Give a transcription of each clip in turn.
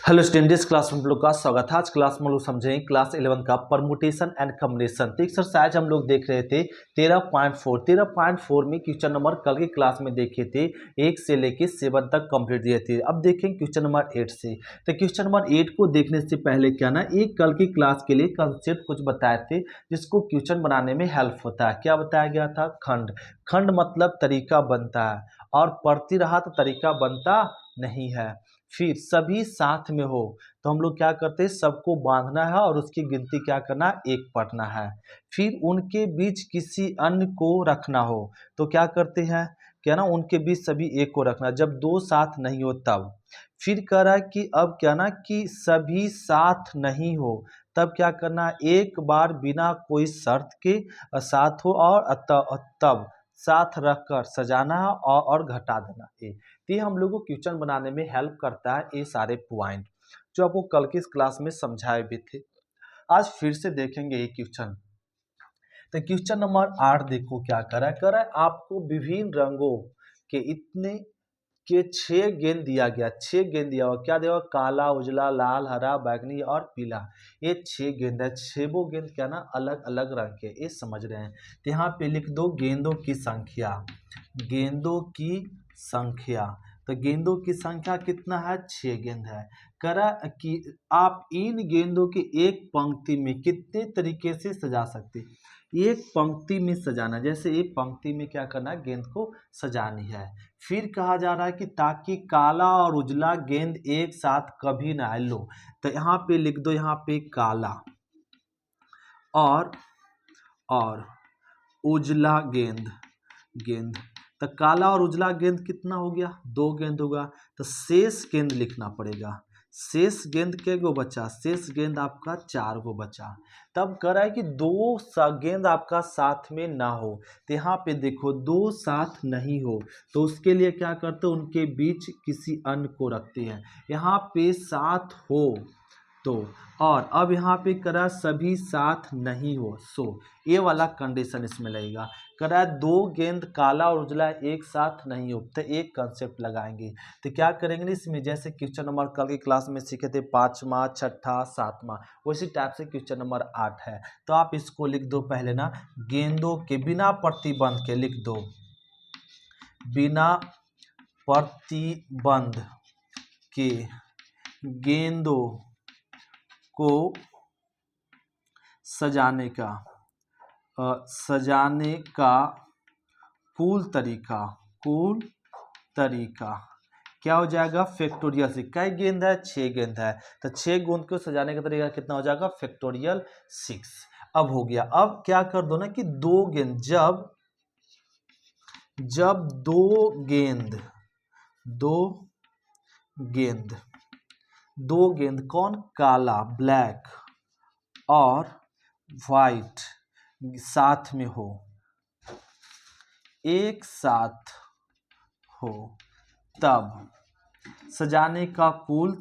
Hello students, class में हम लोग का स्वागत है। आज क्लास में हम लोग समझेंगे क्लास 11 का परमुटेशन एंड कॉम्बिनेशन। तो एक्सरसाइज हम लोग देख रहे थे 13.4 में क्वेश्चन नंबर कल की क्लास में देखे थे 1 से लेके 7 तक कंप्लीट दिए थे। अब देखेंगे क्वेश्चन नंबर 8 से। तो क्वेश्चन नंबर 8 को देखने से पहले क्या ना, एक कल की क्लास के लिए कंसेप्ट कुछ बताए थे जिसको क्वेश्चन बनाने में हेल्प होता है। क्या बताया गया था? खंड। खंड मतलब तरीका बनता है और पढ़ती रहा तो तरीका बनता नहीं है। फिर सभी साथ में हो तो हम लोग क्या करते हैं, सबको बांधना है और उसकी गिनती क्या करना, एक पढ़ना है। फिर उनके बीच किसी अन्य को रखना हो तो क्या करते हैं, क्या ना, उनके बीच सभी एक को रखना जब दो साथ नहीं हो तब। फिर कह रहा है कि अब क्या ना कि सभी साथ नहीं हो तब क्या करना, एक बार बिना कोई शर्त के साथ हो और तब साथ रखकर सजाना है और घटा देना है। तो ये हम लोग को क्वेश्चन बनाने में हेल्प करता है, ये सारे पॉइंट जो आपको कल की इस क्लास में समझाए भी थे। आज फिर से देखेंगे ये क्वेश्चन। तो क्वेश्चन नंबर 8 देखो क्या कर रहा है, आपको विभिन्न रंगों के इतने के 6 गेंद दिया गया। 6 गेंद दिया हुआ, क्या दिया हुआ, काला, उजला, लाल, हरा, बैगनी और पीला। ये 6 गेंद है। 6 गेंद क्या ना, अलग अलग रंग के, ये समझ रहे हैं। तो यहाँ पे लिख दो गेंदों की संख्या। गेंदों की संख्या, तो गेंदों की संख्या कितना है, 6 गेंद है। करा कि आप इन गेंदों की एक पंक्ति में कितने तरीके से सजा सकते। एक पंक्ति में सजाना, जैसे एक पंक्ति में क्या करना है, गेंद को सजानी है। फिर कहा जा रहा है कि ताकि काला और उजला गेंद एक साथ कभी ना आए। लो तो यहाँ पे लिख दो, यहाँ पे काला और उजला गेंद। तो काला और उजला गेंद कितना हो गया, 2 गेंद होगा। तो शेष गेंद लिखना पड़ेगा। शेष गेंद के गो बचा, शेष गेंद आपका 4 गो बचा। तब कह रहा है कि 2 गेंद आपका साथ में ना हो। तो यहाँ पे देखो 2 साथ नहीं हो तो उसके लिए क्या करते हैं, उनके बीच किसी अन्य को रखते हैं। यहाँ पे साथ हो तो, और अब यहाँ पे करा सभी साथ नहीं हो, सो ये वाला कंडीशन इसमें लगेगा। करा 2 गेंद काला और उजला एक साथ नहीं हो तो एक कंसेप्ट लगाएंगे। तो क्या करेंगे इसमें, जैसे क्वेश्चन नंबर कल की क्लास में सीखे थे 5वां, 6ठा, 7वां, उसी टाइप से क्वेश्चन नंबर 8 है। तो आप इसको लिख दो पहले ना, गेंदों के बिना प्रतिबंध के लिख दो, बिना प्रतिबंध के गेंदों को सजाने का कुल तरीका क्या हो जाएगा, फैक्टोरियल से। कई गेंद है, 6 गेंद है, तो 6 गेंद को सजाने का तरीका कितना हो जाएगा, फैक्टोरियल 6। अब हो गया। अब क्या कर दो ना कि 2 गेंद, जब 2 गेंद कौन, काला, ब्लैक और वाइट साथ में हो, एक साथ हो, तब सजाने का कुल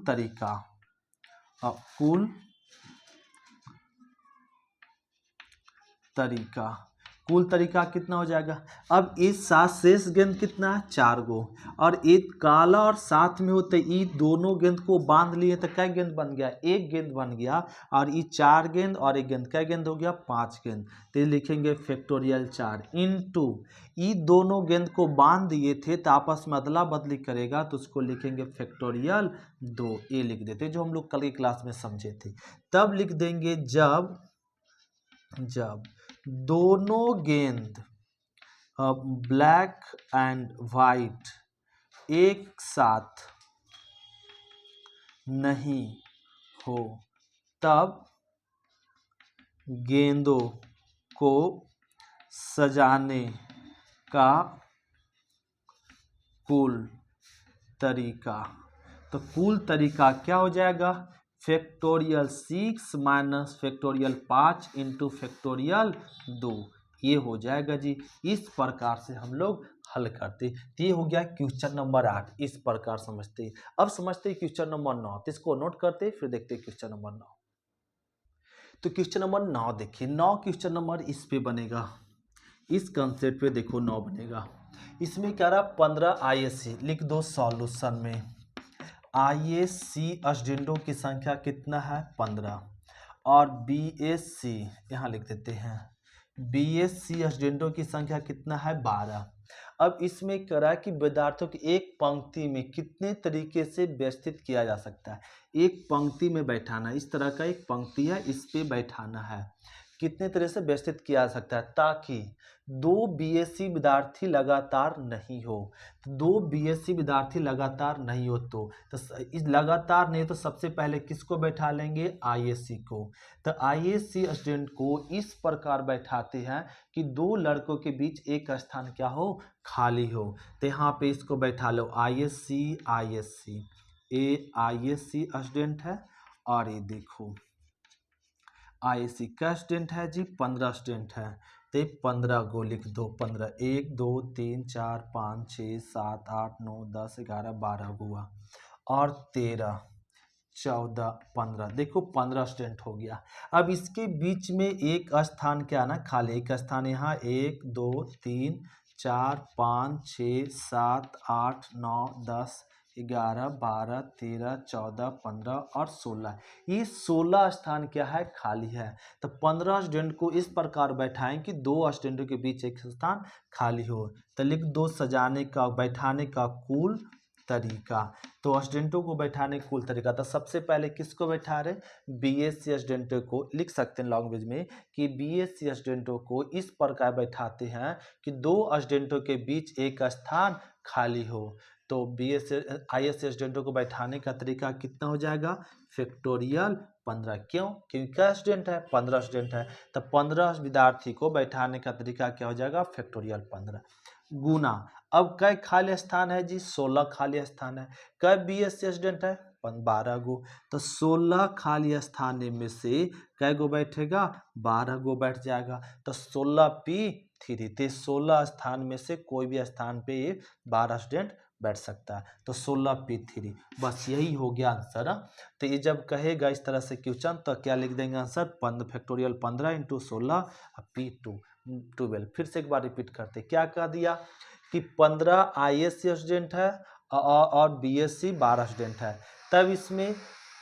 तरीका कितना हो जाएगा। अब इस साथ शेष गेंद कितना है, 4 गो, और एक काला और साथ में होते ये दोनों गेंद को बांध लिए तो क्या गेंद बन गया, 1 गेंद बन गया। और ये 4 गेंद और 1 गेंद, क्या गेंद हो गया, 5 गेंद। तो लिखेंगे फैक्टोरियल 4 इंटू ये दोनों गेंद को बांध दिए थे तो आपस में अदला बदली करेगा तो उसको लिखेंगे फैक्टोरियल 2। ये लिख देते जो हम लोग कल की क्लास में समझे थे। तब लिख देंगे जब दोनों गेंद ब्लैक एंड वाइट एक साथ नहीं हो तब गेंदों को सजाने का कुल तरीका। तो कुल तरीका क्या हो जाएगा, factorial 6 minus factorial 5 into factorial 2, ये हो जाएगा जी। इस प्रकार से हम लोग हल करते। तो ये हो गया क्वेश्चन नंबर 8, इस प्रकार समझते। अब समझते क्वेश्चन नंबर 9, तो इसको नोट करते फिर देखते क्वेश्चन नंबर 9। तो क्वेश्चन नंबर 9 देखिए, 9 क्वेश्चन नंबर इस पे बनेगा, इस कंसेप्ट पे देखो 9 बनेगा। इसमें क्या रहा, 15 ISC लिख दो सॉल्यूशन में। ISC स्टूडेंटों की संख्या कितना है 15 और BSc यहाँ लिख देते हैं BSc स्टूडेंटों की संख्या कितना है 12। अब इसमें करा कि विद्यार्थियों की एक पंक्ति में कितने तरीके से व्यवस्थित किया जा सकता है। एक पंक्ति में बैठाना, इस तरह का एक पंक्ति है, इस पे बैठाना है, कितने तरह से व्यवस्थित किया जा सकता है ताकि दो BSc विद्यार्थी लगातार नहीं हो। तो दो BSc विद्यार्थी लगातार नहीं हो तो इस लगातार नहीं तो सबसे पहले किसको बैठा लेंगे ISc को। तो ISc स्टूडेंट को इस प्रकार बैठाते हैं कि दो लड़कों के बीच एक स्थान क्या हो खाली हो। तो यहाँ पे इसको बैठा लो ISc ये ISc स्टूडेंट है और ये देखो ISc का स्टूडेंट है जी 15 स्टूडेंट है। तो 15 को लिख दो 15 1 2 3 4 5 6 7 8 9 10 11 12 हुआ और 13 14 15 देखो 15 स्टूडेंट हो गया। अब इसके बीच में एक स्थान क्या ना खाली, एक स्थान यहाँ 1 2 3 4 5 6 7 8 9 10 11 12 13 14 15 और 16, ये 16 स्थान क्या है खाली है। तो 15 स्टूडेंट को इस प्रकार बैठाएं कि दो स्टूडेंटों के बीच एक स्थान खाली हो। तो लिख दो सजाने का बैठाने का कुल तरीका। तो स्टूडेंटों को बैठाने का कुल तरीका, तो सबसे पहले किसको बैठा रहे BSc स्टूडेंटों को, लिख सकते हैं लैंग्वेज में कि BSc स्टूडेंटों को इस प्रकार बैठाते हैं कि दो स्टूडेंटों के बीच एक स्थान खाली हो। तो ISc स्टूडेंटों को बैठाने का तरीका कितना हो जाएगा फैक्टोरियल 15। क्यों? क्योंकि क्या स्टूडेंट है 15 स्टूडेंट है, तो 15 विद्यार्थी को बैठाने का तरीका क्या हो जाएगा फैक्टोरियल 15 गुना। अब कै खाली स्थान है जी 16 खाली स्थान है। कै BSc स्टूडेंट है 12 गो, तो 16 खाली स्थान में से कै गो बैठेगा 12 गो बैठ जाएगा। तो 16p3 तो 16 स्थान में से कोई भी स्थान पे 12 स्टूडेंट बैठ सकता है, तो 16p3 बस यही हो गया आंसर। तो ये जब कहेगा इस तरह से क्वेश्चन तो क्या लिख देंगे आंसर फैक्टोरियल 15 इंटू 16 p2 12। फिर से एक बार रिपीट करते क्या कह दिया कि 15 ISc स्टूडेंट है और BSc 12 स्टूडेंट है। तब इसमें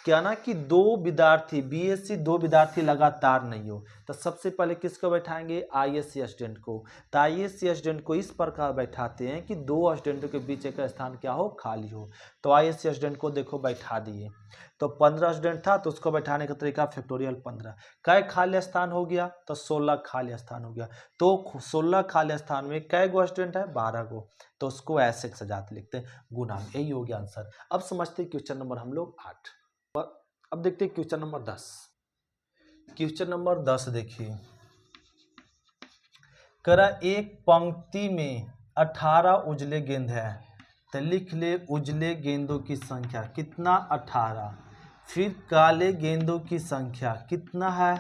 क्या ना कि दो विद्यार्थी BSc दो विद्यार्थी लगातार नहीं हो, तो सबसे पहले किसको बैठाएंगे ISc स्टूडेंट को। तो ISc स्टूडेंट को इस प्रकार बैठाते हैं कि दो स्टूडेंटों के बीच एक स्थान क्या हो खाली हो। तो ISc स्टूडेंट को देखो बैठा दिए। तो 15 स्टूडेंट था तो उसको बैठाने का तरीका फैक्टोरियल 15। कै खाली स्थान हो गया तो 16 खाली स्थान हो गया। तो 16 खाली स्थान में कै गो स्टूडेंट है 12 गो, तो उसको ऐसे सजाते लिखते हैं गुना। यही हो गया आंसर। अब समझते क्वेश्चन नंबर हम लोग 8। अब देखते हैं क्वेश्चन नंबर 10। क्वेश्चन नंबर 10 देखिए, करा एक पंक्ति में 18 उजले गेंद है, तो लिख ले उजले गेंदों की संख्या कितना 18, फिर काले गेंदों की संख्या कितना है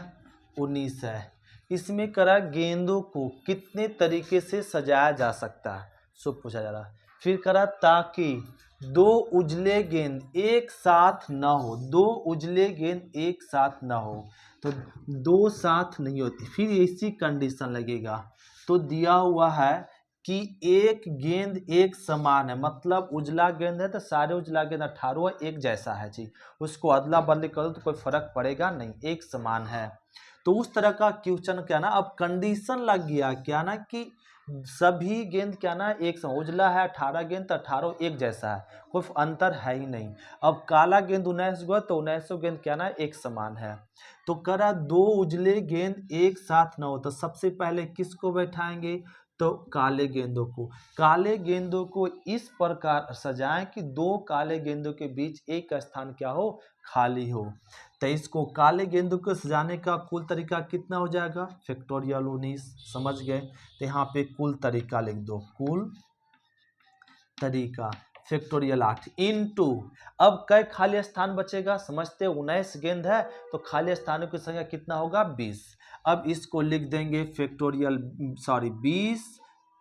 19 है। इसमें करा गेंदों को कितने तरीके से सजाया जा सकता है सो पूछा जा रहा है। फिर करा ताकि दो उजले गेंद एक साथ ना हो, दो उजले गेंद एक साथ ना हो, तो दो साथ नहीं होती, फिर ऐसी कंडीशन लगेगा। तो दिया हुआ है कि एक गेंद एक समान है, मतलब उजला गेंद है तो सारे उजला गेंद 18 एक जैसा है जी, उसको अदला बदली करो तो कोई फर्क पड़ेगा नहीं, एक समान है। तो उस तरह का क्वेश्चन क्या ना, अब कंडीशन लग गया क्या ना कि सभी गेंद क्या ना एक समान, उजला है 18 गेंद तो 18 एक जैसा है, कोई अंतर है ही नहीं। अब काला गेंद 19 गो तो 19 गेंद क्या ना एक समान है। तो करा दो उजले गेंद एक साथ ना हो, तो सबसे पहले किसको बैठाएंगे तो काले गेंदों को। काले गेंदों को इस प्रकार सजाएं कि दो काले गेंदों के बीच एक स्थान क्या हो खाली हो। तो इसको काले गेंदों को सजाने का कुल तरीका कितना हो जाएगा फैक्टोरियल 19। समझ गए? तो यहाँ पे कुल तरीका लिख दो, कुल तरीका फैक्टोरियल 8 इंटू, अब कई खाली स्थान बचेगा समझते 19 गेंद है तो खाली स्थानों की संख्या कितना होगा 20। अब इसको लिख देंगे फैक्टोरियल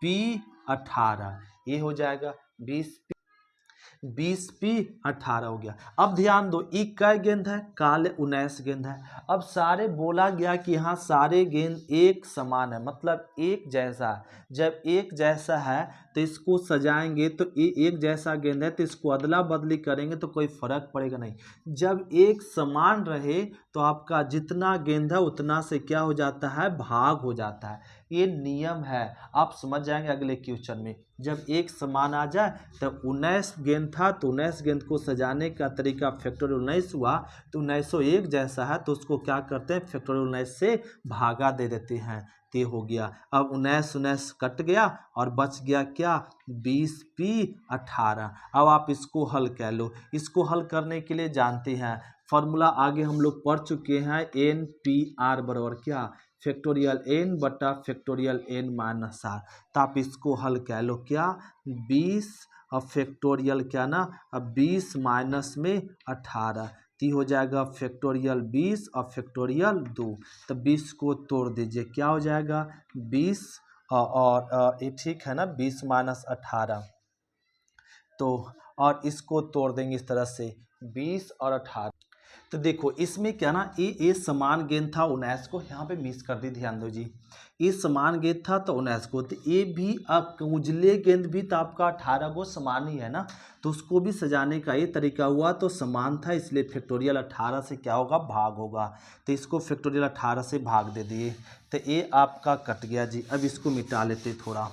20p18, ये हो जाएगा 20p। 20p 18 हो गया। अब ध्यान दो, ई कै गेंद है, काले 19 गेंद है। अब सारे बोला गया कि यहाँ सारे गेंद एक समान है, मतलब एक जैसा है। जब एक जैसा है तो इसको सजाएंगे, तो ये एक जैसा गेंद है तो इसको अदला बदली करेंगे तो कोई फर्क पड़ेगा नहीं। जब एक समान रहे तो आपका जितना गेंद है उतना से क्या हो जाता है, भाग हो जाता है। ये नियम है, आप समझ जाएंगे अगले क्वेश्चन में। जब एक समान आ जाए तो 19 गेंद था तो 19 गेंद को सजाने का तरीका फैक्टोरियल 19 हुआ, तो 1901 जैसा है तो उसको क्या करते हैं, फैक्टोरियल 19 से भागा दे देते हैं। ते हो गया। अब 19 कट गया और बच गया क्या, 20p 18। अब आप इसको हल कर लो। इसको हल करने के लिए जानते हैं फॉर्मूला, आगे हम लोग पढ़ चुके हैं, एन पी आर बराबर क्या, फैक्टोरियल एन बटा फैक्टोरियल एन माइनस आर। तो आप इसको हल कह लो क्या, 20 और फैक्टोरियल क्या ना, अब 20 माइनस में 18, तो हो जाएगा फैक्टोरियल 20 और फैक्टोरियल 2। तो 20 को तोड़ दीजिए, क्या हो जाएगा 20 और ये ठीक है ना, 20 माइनस 18, तो और इसको तोड़ देंगे इस तरह से 20 और 18। तो देखो इसमें क्या ना, ये समान गेंद था 19 को, यहाँ पे मिस कर दी, ध्यान दो जी। ये समान गेंद था तो 19 को, तो ये भी उजले गेंद भी तो आपका 18 को समान ही है ना, तो उसको भी सजाने का ये तरीका हुआ, तो समान था इसलिए फैक्टोरियल 18 से क्या होगा, भाग होगा। तो इसको फैक्टोरियल 18 से भाग दे दिए, तो ये आपका कट गया जी। अब इसको मिटा लेते थोड़ा,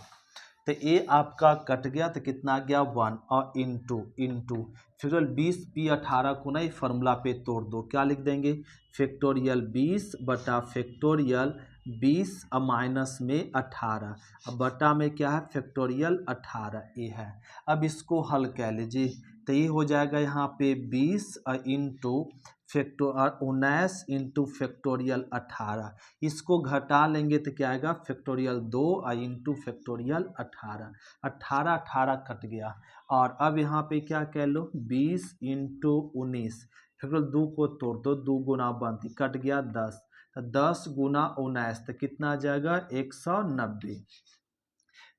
तो ये आपका कट गया, तो कितना आ गया 1 और इंटू फैक्टोरियल 20p 18 को ना फार्मूला पे तोड़ दो, क्या लिख देंगे, फैक्टोरियल 20 बटा फैक्टोरियल 20 माइनस में 18, अब बटा में क्या है, फैक्टोरियल 18 ये है। अब इसको हल कर लीजिए, तो ये हो जाएगा यहाँ पे 20 इंटू 19 इंटू फैक्टोरियल 18, इसको घटा लेंगे तो क्या आएगा, फैक्टोरियल 2 इंटू फैक्टोरियल 18, 18 कट गया। और अब यहाँ पे क्या कह लो, 20 इंटू 19, फैक्टोरियल 2 को तोड़ दो, 2 गुना बनती, कट गया 10, तो 10 गुना 19 तो कितना आ जाएगा, 190।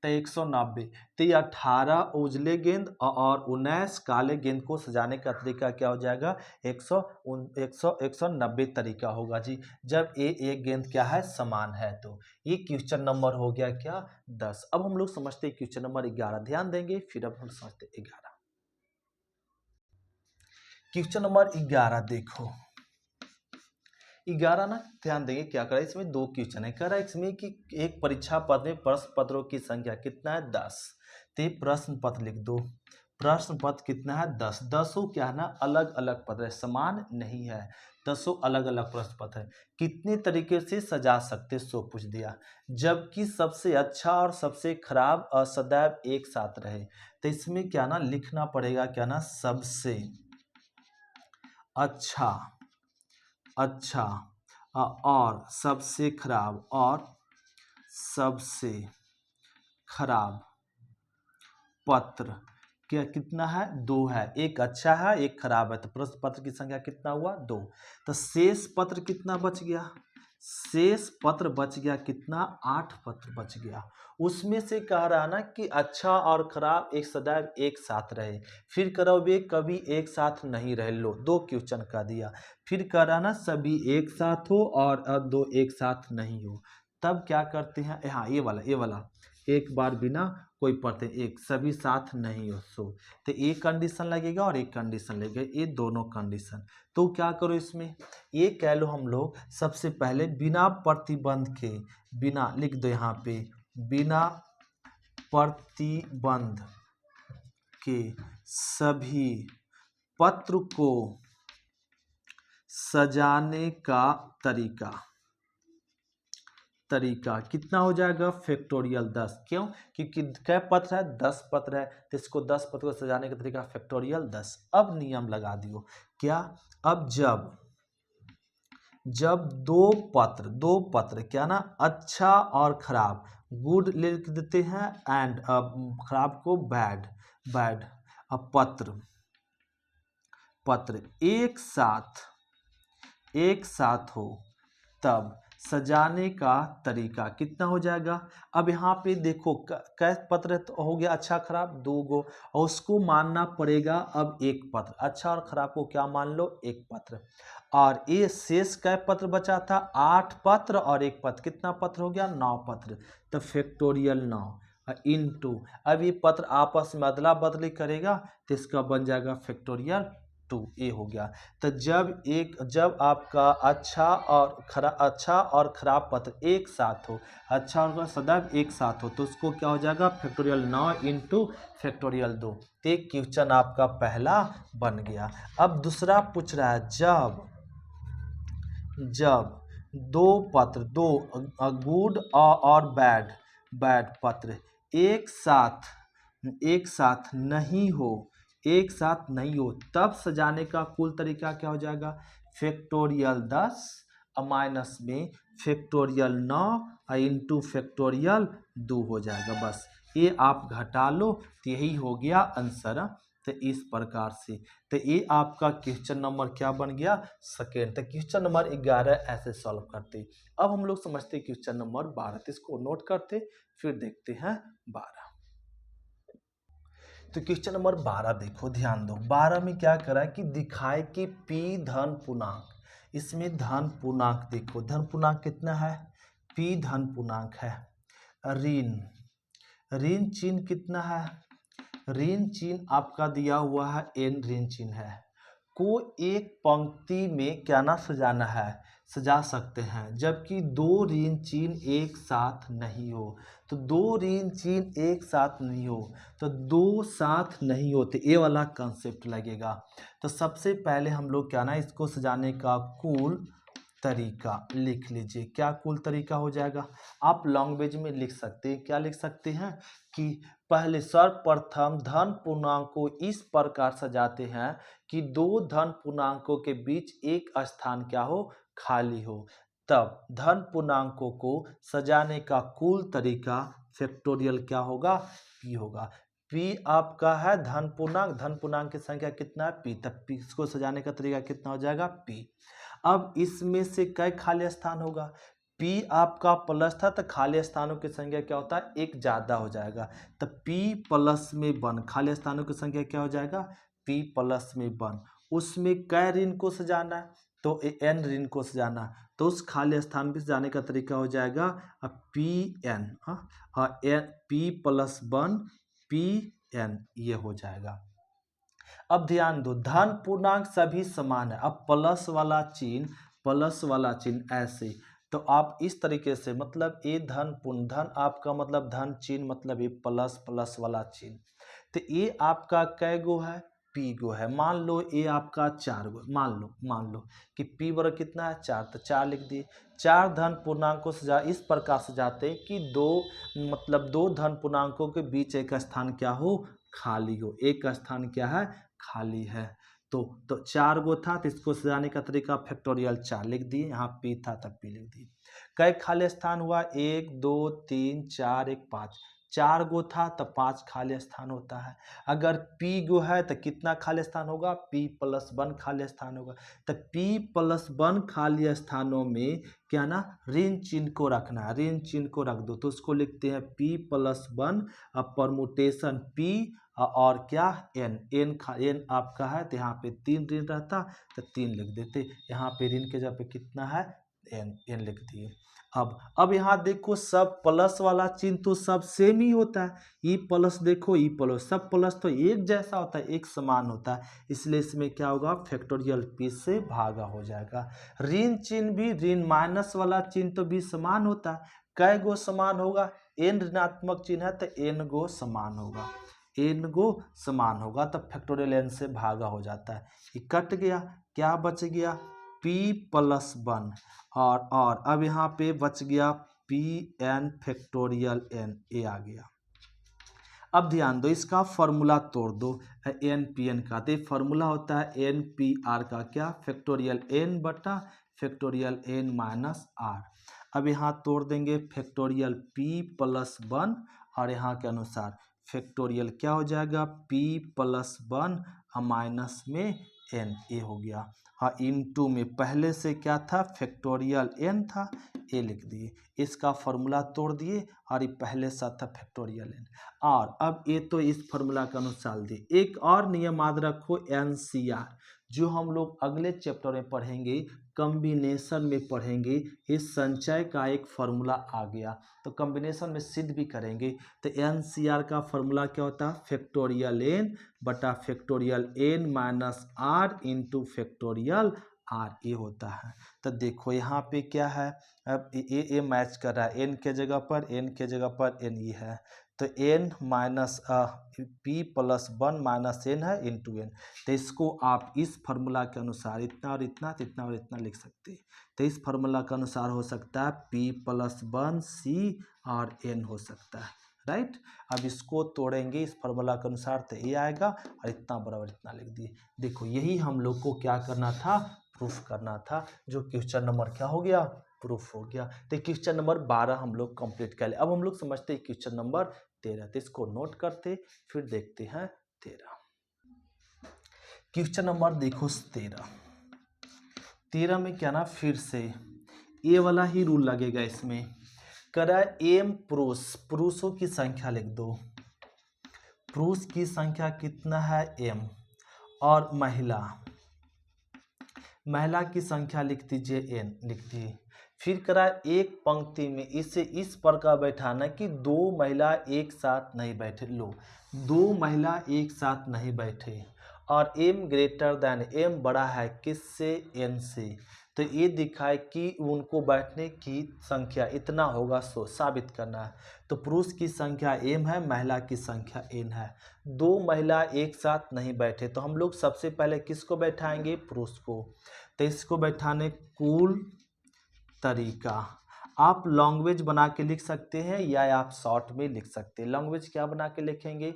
तो 190, तो ये 18 उजले गेंद और 19 काले गेंद को सजाने का तरीका क्या हो जाएगा, 190 तरीका होगा जी, जब ये एक गेंद क्या है, समान है। तो ये क्वेश्चन नंबर हो गया क्या, 10। अब हम लोग समझते हैं क्वेश्चन नंबर 11, ध्यान देंगे, फिर अब हम समझते हैं 11। क्वेश्चन नंबर 11 देखो, 11 ना ध्यान देंगे क्या करा, इसमें दो क्वेश्चन है। कह रहा है इसमें कि एक परीक्षा पत्र में प्रश्न पत्रों की संख्या कितना है, 10। तो प्रश्न पत्र लिख दो, प्रश्न पत्र कितना है, 10। 10 क्या है ना, अलग अलग पत्र है, समान नहीं है, 10 अलग अलग प्रश्न पत्र है। कितने तरीके से सजा सकते सो पूछ दिया, जबकि सबसे अच्छा और सबसे खराब सदैव एक साथ रहे। तो इसमें क्या ना लिखना पड़ेगा, क्या ना, सबसे अच्छा और सबसे खराब, और सबसे खराब पत्र क्या कितना है, 2 है, एक अच्छा है एक खराब है, तो प्रश्न पत्र की संख्या कितना हुआ, 2। तो शेष पत्र कितना बच गया, शेष पत्र बच गया कितना, 8 पत्र बच गया। उसमें से कह रहा ना कि अच्छा और खराब एक सदैव एक साथ रहे, फिर करो वे कभी एक साथ नहीं रहे, लो 2 क्वेश्चन का दिया। फिर कह रहा ना सभी एक साथ हो और अब 2 एक साथ नहीं हो, तब क्या करते हैं, हाँ ये वाला एक बार बिना कोई पढ़ते, एक सभी साथ नहीं हो सो, तो एक कंडीशन लगेगा और एक कंडीशन लगेगा, ये दोनों कंडीशन। तो क्या करो इसमें, ये कह लो हम लोग सबसे पहले बिना प्रतिबंध के, बिना लिख दो यहाँ पे, बिना प्रतिबंध के सभी पत्र को सजाने का तरीका कितना हो जाएगा, फैक्टोरियल 10। क्यों, क्योंकि कै पत्र है, 10 पत्र है, तो इसको 10 पत्र को सजाने का तरीका फैक्टोरियल 10। अब नियम लगा दियो, क्या, अब जब दो पत्र क्या ना, अच्छा और खराब, गुड लिख देते हैं एंड खराब को बैड, अब पत्र एक साथ हो, तब सजाने का तरीका कितना हो जाएगा। अब यहाँ पे देखो कै पत्र तो हो गया अच्छा खराब 2 गो, और उसको मानना पड़ेगा अब एक पत्र। अच्छा और खराब को क्या मान लो, एक पत्र। और ये शेष कै पत्र बचा था, 8 पत्र और एक पत्र, कितना पत्र हो गया, 9 पत्र। तो फैक्टोरियल 9 इनटू, अब ये पत्र आपस में अदला बदली करेगा तो इसका बन जाएगा फैक्टोरियल 2, ये हो गया। तो जब आपका अच्छा और खराब पत्र एक साथ हो, अच्छा और सदैव एक साथ हो, तो उसको क्या हो जाएगा, फैक्टोरियल 9 इंटू फैक्टोरियल 2। तो क्वेश्चन आपका पहला बन गया। अब दूसरा पूछ रहा है, जब दो पत्र, दो गुड और बैड पत्र एक साथ नहीं हो तब सजाने का कुल तरीका क्या हो जाएगा, फैक्टोरियल 10 माइनस में फैक्टोरियल 9 इंटू फैक्टोरियल 2 हो जाएगा। बस ये आप घटा लो तो यही हो गया आंसर। तो इस प्रकार से, तो ये आपका क्वेश्चन नंबर क्या बन गया, सेकेंड। तो क्वेश्चन नंबर 11 ऐसे सॉल्व करते। अब हम लोग समझते क्वेश्चन नंबर 12, तो इसको नोट करते फिर देखते हैं 12। तो क्वेश्चन नंबर 12 देखो, ध्यान दो। 12 में क्या करा कि दिखाए कि P धन पूर्णांक, इसमें धन पूर्णांक देखो, धन पूर्णांक कितना है, P धन पूर्णांक है। ऋण चिन्ह कितना है, ऋण चिन्ह आपका दिया हुआ है n ऋण चिन्ह है, को एक पंक्ति में क्या ना सजाना है, सजा सकते हैं, जबकि 2 ऋण चिन्ह एक साथ नहीं हो। तो 2 ऋण चिन्ह एक साथ नहीं हो, तो 2 साथ नहीं होते, ये वाला कंसेप्ट लगेगा। तो सबसे पहले हम लोग क्या ना इसको सजाने का कुल तरीका लिख लीजिए। क्या कुल तरीका हो जाएगा, आप लैंग्वेज में लिख सकते हैं, क्या लिख सकते हैं कि पहले सर्वप्रथम धन पूर्णांक को इस प्रकार सजाते हैं कि 2 धन पूर्णांकों के बीच एक स्थान क्या हो, खाली हो। तब धन पूर्णांकों को सजाने का कुल तरीका फैक्टोरियल क्या होगा, p होगा। p आपका है धन पूर्णांक की संख्या कितना है, p। तब p को सजाने का तरीका कितना हो जाएगा, p। अब इसमें से कई खाली स्थान होगा, P आपका प्लस था तो खाली स्थानों की संख्या क्या होता है, एक ज़्यादा हो जाएगा। तो P प्लस में 1, खाली स्थानों की संख्या क्या हो जाएगा, P प्लस में 1। उसमें कै ऋण को सजाना है, तो n ऋण को सजाना, तो उस खाली स्थान पे सजाने का तरीका हो जाएगा Pn, P प्लस 1 Pn, ये हो जाएगा। अब ध्यान दो, धन पूर्णांक सभी समान है। अब प्लस वाला चिन्ह ऐसे, तो आप इस तरीके से, मतलब ये धन आपका मतलब धन चिन्ह, मतलब ये प्लस वाला चिन्ह। तो ये आपका कै गो है, p गो है। मान लो ये आपका 4 गो, मान लो कि p वर्ग कितना है, 4, तो 4 लिख दिए। 4 धन पूर्णांक को सजा इस प्रकार सजाते कि 2 धन पूर्णांकों के बीच एक स्थान क्या हो, खाली हो। एक स्थान क्या है, खाली है। तो 4 गो था, तो इसको सजाने का तरीका फैक्टोरियल 4 लिख दिए, यहाँ p था तब p लिख दिए। कई खाली स्थान हुआ, 1 2 3 4 1 5, 4 गो था तो 5 खाली स्थान होता है। अगर p गो है तो कितना खाली स्थान होगा, p प्लस 1 खाली स्थान होगा। तो p प्लस 1 खाली स्थानों में क्या ना ऋण चिन्ह को रखना है, ऋण चिन्ह को रख दो, तो उसको लिखते हैं p प्लस 1 परमुटेशन p और क्या n आपका है, तो यहाँ पे 3 ऋण रहता तो 3 लिख देते, यहाँ पे ऋण के जगह पे कितना है, n लिख दिए। अब यहाँ देखो, सब प्लस वाला चिन्ह तो सब सेम ही होता है, ई प्लस देखो, ई प्लस, सब प्लस तो एक जैसा होता है, एक समान होता है, इसलिए इसमें क्या होगा, फैक्टोरियल p से भागा हो जाएगा। ऋण चिन्ह भी, ऋण माइनस वाला चिन्ह तो भी समान होता है। कै गो समान होगा, n ऋणात्मक चिन्ह है तो n गो समान होगा, n गो समान होगा, तब फैक्टोरियल n से भागा हो जाता है। ये कट गया, क्या बच गया, p प्लस 1 और अब यहाँ पे बच गया Pn फैक्टोरियल n, ये आ गया। अब ध्यान दो, इसका फॉर्मूला तोड़ दो एन पी एन का, तो फॉर्मूला होता है एन पी आर का, क्या, फैक्टोरियल n बटा फैक्टोरियल n माइनस आर। अब यहाँ तोड़ देंगे फैक्टोरियल p प्लस 1 और यहाँ के अनुसार फैक्टोरियल क्या हो जाएगा, p प्लस 1 माइनस में एन, ए हो गया। हाँ, इनटू में पहले से क्या था, फैक्टोरियल एन था, ए लिख दिए, इसका फॉर्मूला तोड़ दिए और ये पहले सा था फैक्टोरियल एन। और अब ये तो इस फॉर्मूला के अनुसार दिए। एक और नियम याद रखो, एनसीआर, जो हम लोग अगले चैप्टर में पढ़ेंगे, कॉम्बिनेशन में पढ़ेंगे, इस संचय का एक फॉर्मूला आ गया, तो कॉम्बिनेशन में सिद्ध भी करेंगे। तो एनसीआर का फॉर्मूला क्या होता है, फैक्टोरियल एन बटा factorial n minus r into factorial r, ये होता है। तो देखो यहाँ पे क्या है, अब ए मैच कर रहा है, एन के जगह पर, एन के जगह पर एन ये है, तो n minus p plus one minus n है इंटू एन। तो इसको आप इस फार्मूला के अनुसार इतना और इतना, इतना और इतना लिख सकते हैं। तो इस फार्मूला के अनुसार हो सकता है पी प्लस वन सी और एन हो सकता है, राइट। अब इसको तोड़ेंगे इस फार्मूला के अनुसार, तो ये आएगा और इतना बराबर इतना लिख दिए। देखो यही हम लोग को क्या करना था, प्रूफ करना था, जो क्वेश्चन नंबर क्या हो गया, प्रूफ हो गया। तो क्वेश्चन नंबर 12 हम लोग कंप्लीट कर ले। अब हम लोग समझते हैं क्वेश्चन नंबर 13, तो इसको नोट करते फिर देखते हैं 13। क्वेश्चन नंबर देखो 13 में क्या ना, फिर से ये वाला ही रूल लगेगा इसमें। करा एम पुरुष, पुरुषों की संख्या लिख दो, पुरुष की संख्या कितना है एम, और महिला, महिला की संख्या लिख दीजिए एन, लिख दिए। फिर करा एक पंक्ति में इसे इस प्रकार बैठाना कि दो महिला एक साथ नहीं बैठे। लो, दो महिला एक साथ नहीं बैठे और m ग्रेटर देन, m बड़ा है किससे, n से, तो ये दिखाए कि उनको बैठने की संख्या इतना होगा, सो साबित करना है। तो पुरुष की संख्या m है, महिला की संख्या n है, दो महिला एक साथ नहीं बैठे, तो हम लोग सबसे पहले किसको बैठाएंगे, पुरुष को। तो इसको बैठाने कुल तरीका, आप लैंग्वेज बना के लिख सकते हैं या आप शॉर्ट में लिख सकते हैं। लैंग्वेज क्या बना के लिखेंगे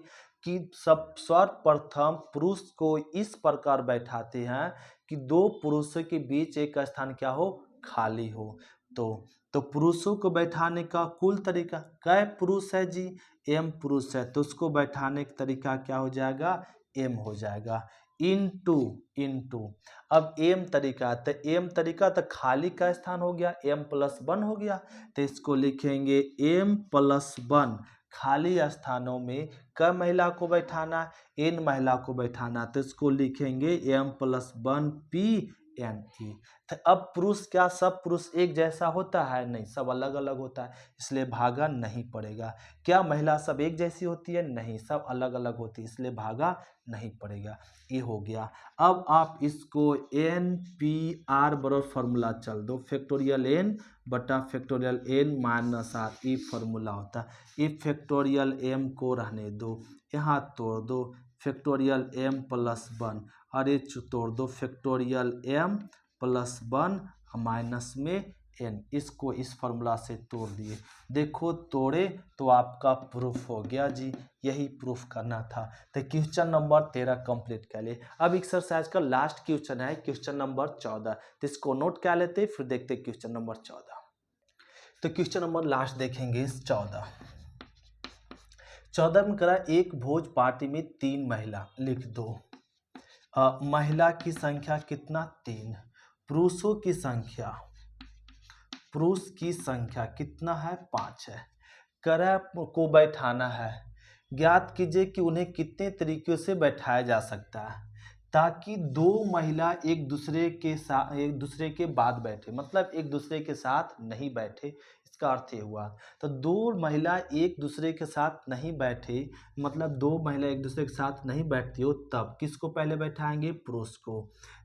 कि सब सर्वप्रथम पुरुष को इस प्रकार बैठाते हैं कि दो पुरुषों के बीच एक स्थान क्या हो, खाली हो। तो पुरुषों को बैठाने का कुल तरीका, कै पुरुष है जी, एम पुरुष है, तो उसको बैठाने का तरीका क्या हो जाएगा, एम हो जाएगा, इनटू। अब एम तरीका, तो एम तरीका तो खाली का स्थान हो गया, एम प्लस वन हो गया, तो इसको लिखेंगे एम प्लस वन, खाली स्थानों में क महिला को बैठाना, एन महिला को बैठाना, तो इसको लिखेंगे m plus one p n e. तो अब पुरुष क्या सब पुरुष एक जैसा होता है, नहीं, सब अलग अलग होता है, इसलिए भागा नहीं पड़ेगा। क्या महिला सब एक जैसी होती है, नहीं, सब अलग अलग होती है, इसलिए भागा नहीं पड़ेगा। ये हो गया। अब आप इसको एन पी आर बराबर फॉर्मूला चल दो, फैक्टोरियल एन बटा फैक्टोरियल एन माइनस आर, ये फॉर्मूला होता है। ये फैक्टोरियल एम को रहने दो, यहाँ तोड़ दो फैक्टोरियल एम प्लस वन, और ये तोड़ दो factorial m plus one minus में एन, इसको इस फॉर्मूला से तोड़ दिए। देखो तोड़े तो आपका प्रूफ हो गया जी, यही प्रूफ करना था। तो क्वेश्चन नंबर 13 कंप्लीट कर लिए। अब एक्सरसाइज का लास्ट क्वेश्चन है क्वेश्चन नंबर 14, तो इसको नोट कर लेते फिर देखते क्वेश्चन नंबर 14। तो क्वेश्चन नंबर लास्ट देखेंगे 14 में करा, एक भोज पार्टी में 3 महिला, लिख दो। महिला की संख्या कितना, 3, पुरुषों की संख्या, पुरुष की संख्या कितना है, 5 है। करा को बैठाना है, ज्ञात कीजिए कि उन्हें कितने तरीकों से बैठाया जा सकता है ताकि दो महिला एक दूसरे के बाद बैठे, मतलब एक दूसरे के साथ नहीं बैठे, इसका अर्थ ये हुआ। तो दो महिला एक दूसरे के साथ नहीं बैठे, मतलब दो महिला एक दूसरे के साथ नहीं बैठती हो, तब किसको पहले बैठाएंगे, पुरुष को।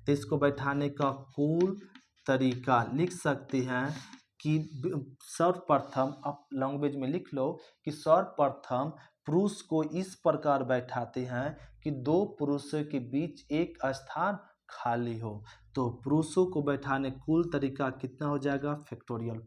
तो इसको बैठाने का कुल तरीका लिख सकते हैं कि सर्वप्रथम, आप लैंग्वेज में लिख लो कि सर्वप्रथम पुरुष को इस प्रकार बैठाते हैं कि दो पुरुषों के बीच एक स्थान खाली हो। तो पुरुषों को बैठाने कुल तरीका कितना हो जाएगा, फैक्टोरियल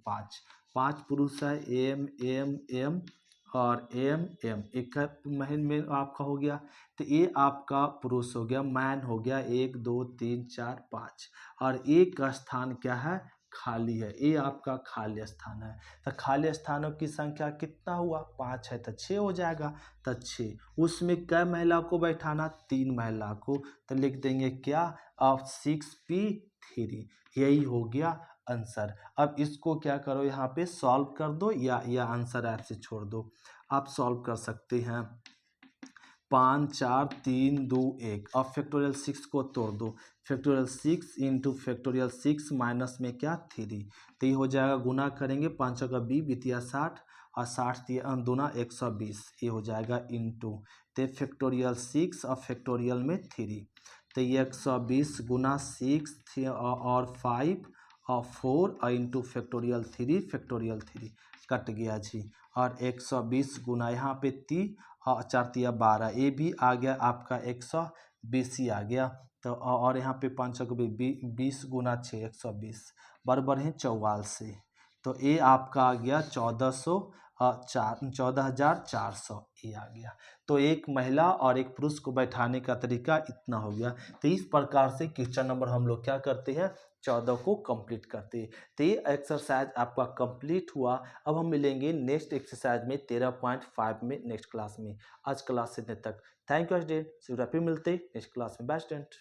5 पुरुष है, एम एम एम और एम एम, एक मैन में आपका हो गया, तो ये आपका पुरुष हो गया, मैन हो गया, 1 2 3 4 5, और एक का स्थान क्या है, खाली है, ये आपका खाली स्थान है। तो खाली स्थानों की संख्या कितना हुआ, 5 है तो 6 हो जाएगा। तो 6 उसमें कै महिला को बैठाना, 3 महिला को, तो लिख देंगे क्या, अब 6p3, यही हो गया आंसर। अब इसको क्या करो, यहाँ पे सॉल्व कर दो या आंसर ऐसे छोड़ दो। आप सॉल्व कर सकते हैं, 5 4 3 2 1। अब फैक्टोरियल 6 को तोड़ दो, फैक्टोरियल 6 इंटू फैक्टोरियल 6 माइनस में क्या 3, तो ये हो जाएगा, गुना करेंगे 5 का 20 बीतिया 60 और 60 दूना 120, ये हो जाएगा इंटू, तो फैक्टोरियल 6 और फैक्टोरियल में 3, तो ये 120 गुना 6 और 5 और 4 और इंटू फैक्टोरियल 3 कट गया जी। और 120 गुना यहाँ पे 30 और 4 तिया 12, ये भी आ गया आपका 120 ही आ गया। तो और यहाँ पे 5 को भी 20 गुना 6 120 बराबर है 44। तो ये आपका आ गया 14,400 ये आ गया। तो एक महिला और एक पुरुष को बैठाने का तरीका इतना हो गया। तो इस प्रकार से क्वेश्चन नंबर हम लोग क्या करते हैं, 14 को कंप्लीट करते हैं। तो ये एक्सरसाइज आपका कंप्लीट हुआ। अब हम मिलेंगे नेक्स्ट एक्सरसाइज में 13.5 में नेक्स्ट क्लास में। आज क्लास से इतने तक, थैंक यू स्टूडेंट, फिर मिलते नेक्स्ट क्लास में, बाय स्टूडेंट।